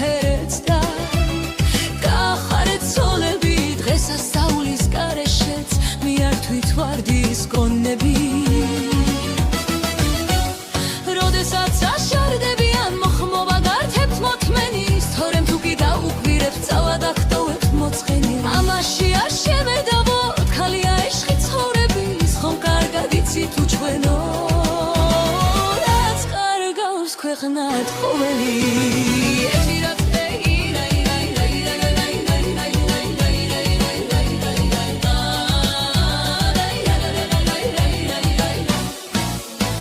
ფერეთს და გაახარეთ ცოლები დღესასწაულის გარეშეც მიართვით ვარდის გონები როდესაც აშარდებიან მოხმობა გართებთ მოთმენის თორემ თუ კი დაუგვირებთ წავად აღტოვებთ მოწყენი ამაში არ შევედავოთ ხალია ეშხი ცხოვრების ხომ კარგად იცით უჩვენო რაც კარგავს ქვეყნად ყოველი ეთირად